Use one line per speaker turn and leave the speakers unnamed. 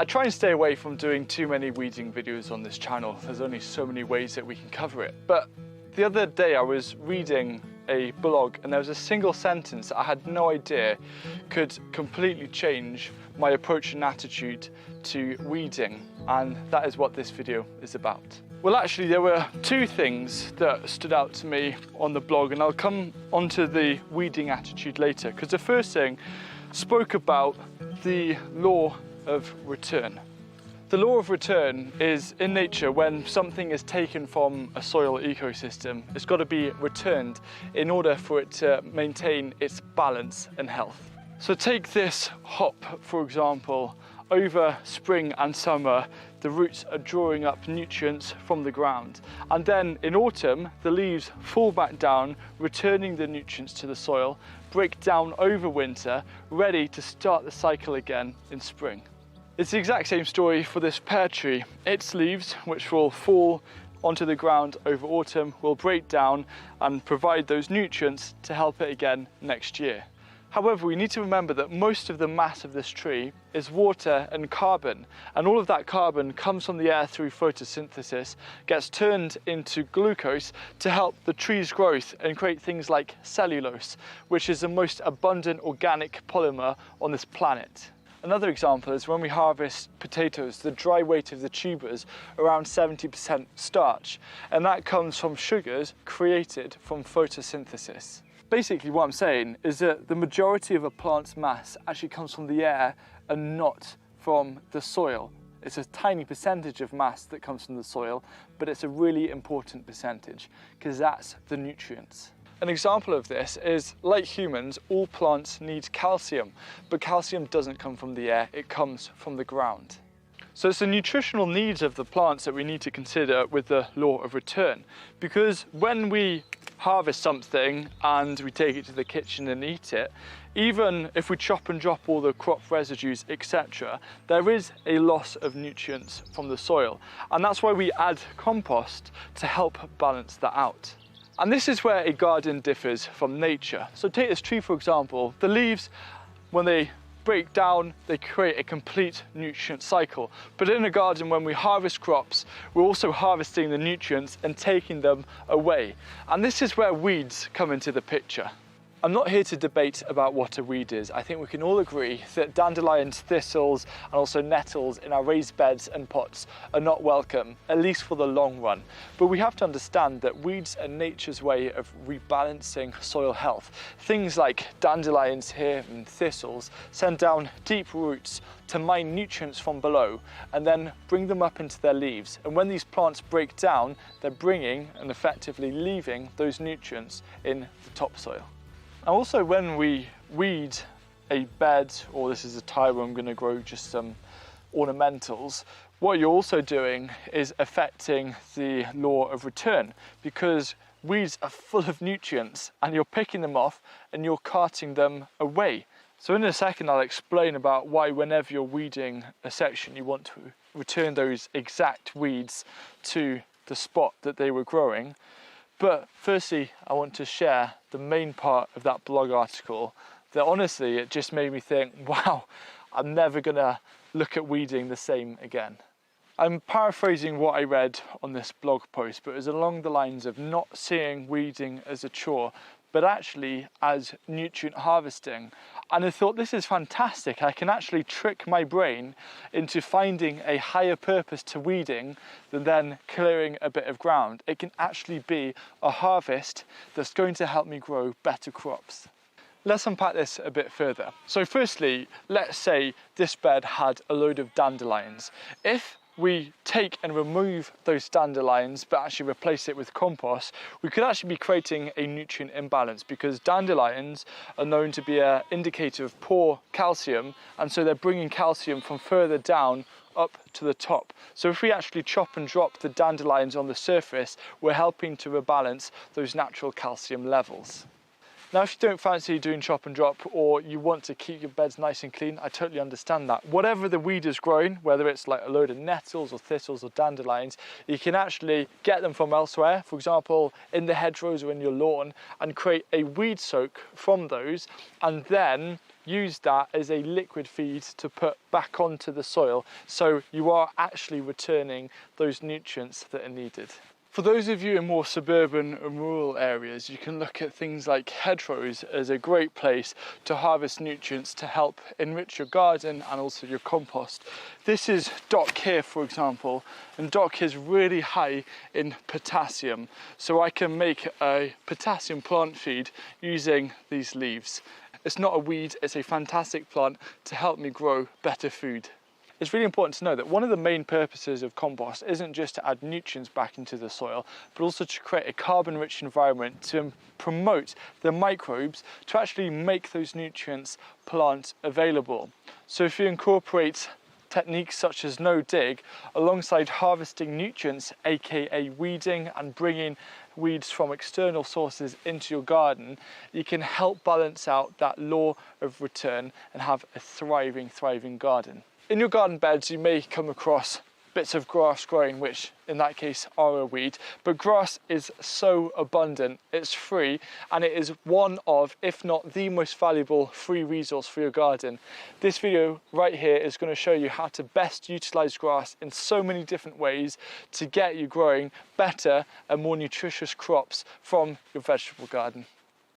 I try and stay away from doing too many weeding videos on this channel. There's only so many ways that we can cover it. But the other day I was reading a blog and there was a single sentence that I had no idea could completely change my approach and attitude to weeding, and that is what this video is about. Well, actually there were two things that stood out to me on the blog, and I'll come onto the weeding attitude later, because the first thing spoke about the law of return. The law of return is, in nature, when something is taken from a soil ecosystem, it's got to be returned in order for it to maintain its balance and health. So take this hop, for example. Over spring and summer, the roots are drawing up nutrients from the ground. And then in autumn, the leaves fall back down, returning the nutrients to the soil, break down over winter, ready to start the cycle again in spring. It's the exact same story for this pear tree. Its leaves, which will fall onto the ground over autumn, will break down and provide those nutrients to help it again next year. However, we need to remember that most of the mass of this tree is water and carbon, and all of that carbon comes from the air through photosynthesis, gets turned into glucose to help the tree's growth and create things like cellulose, which is the most abundant organic polymer on this planet. Another example is when we harvest potatoes, the dry weight of the tubers around 70% starch, and that comes from sugars created from photosynthesis. Basically what I'm saying is that the majority of a plant's mass actually comes from the air and not from the soil. It's a tiny percentage of mass that comes from the soil, but it's a really important percentage because that's the nutrients. An example of this is, like humans, all plants need calcium, but calcium doesn't come from the air, it comes from the ground. So it's the nutritional needs of the plants that we need to consider with the law of return, because when we harvest something and we take it to the kitchen and eat it, even if we chop and drop all the crop residues, etc., there is a loss of nutrients from the soil. And that's why we add compost to help balance that out. And this is where a garden differs from nature. So take this tree, for example. The leaves, when they break down, they create a complete nutrient cycle. But in a garden, when we harvest crops, we're also harvesting the nutrients and taking them away. And this is where weeds come into the picture. I'm not here to debate about what a weed is. I think we can all agree that dandelions, thistles, and also nettles in our raised beds and pots are not welcome, at least for the long run. But we have to understand that weeds are nature's way of rebalancing soil health. Things like dandelions here and thistles send down deep roots to mine nutrients from below and then bring them up into their leaves. And when these plants break down, they're bringing and effectively leaving those nutrients in the topsoil. And also when we weed a bed, or this is a tile where I'm going to grow just some ornamentals, what you're also doing is affecting the law of return, because weeds are full of nutrients and you're picking them off and you're carting them away. So in a second I'll explain about why whenever you're weeding a section you want to return those exact weeds to the spot that they were growing. But firstly, I want to share the main part of that blog article that honestly, it just made me think, wow, I'm never gonna look at weeding the same again. I'm paraphrasing what I read on this blog post, but it was along the lines of not seeing weeding as a chore, but actually as nutrient harvesting. And I thought, this is fantastic. I can actually trick my brain into finding a higher purpose to weeding than then clearing a bit of ground. It can actually be a harvest that's going to help me grow better crops. Let's unpack this a bit further. So firstly, let's say this bed had a load of dandelions. If we take and remove those dandelions but actually replace it with compost, we could actually be creating a nutrient imbalance, because dandelions are known to be an indicator of poor calcium, and so they're bringing calcium from further down up to the top. So if we actually chop and drop the dandelions on the surface, we're helping to rebalance those natural calcium levels. Now, if you don't fancy doing chop and drop, or you want to keep your beds nice and clean, I totally understand that. Whatever the weed is growing, whether it's like a load of nettles or thistles or dandelions, you can actually get them from elsewhere, for example, in the hedgerows or in your lawn, and create a weed soak from those, and then use that as a liquid feed to put back onto the soil, so you are actually returning those nutrients that are needed. For those of you in more suburban and rural areas, you can look at things like hedgerows as a great place to harvest nutrients to help enrich your garden and also your compost. This is dock here, for example, and dock is really high in potassium, so I can make a potassium plant feed using these leaves. It's not a weed, it's a fantastic plant to help me grow better food. It's really important to know that one of the main purposes of compost isn't just to add nutrients back into the soil, but also to create a carbon-rich environment to promote the microbes to actually make those nutrients plant available. So if you incorporate techniques such as no dig alongside harvesting nutrients, aka weeding, and bringing weeds from external sources into your garden, you can help balance out that law of return and have a thriving garden. In your garden beds, you may come across bits of grass growing, which in that case are a weed, but grass is so abundant, it's free, and it is one of, if not the most valuable free resource for your garden. This video right here is going to show you how to best utilize grass in so many different ways to get you growing better and more nutritious crops from your vegetable garden.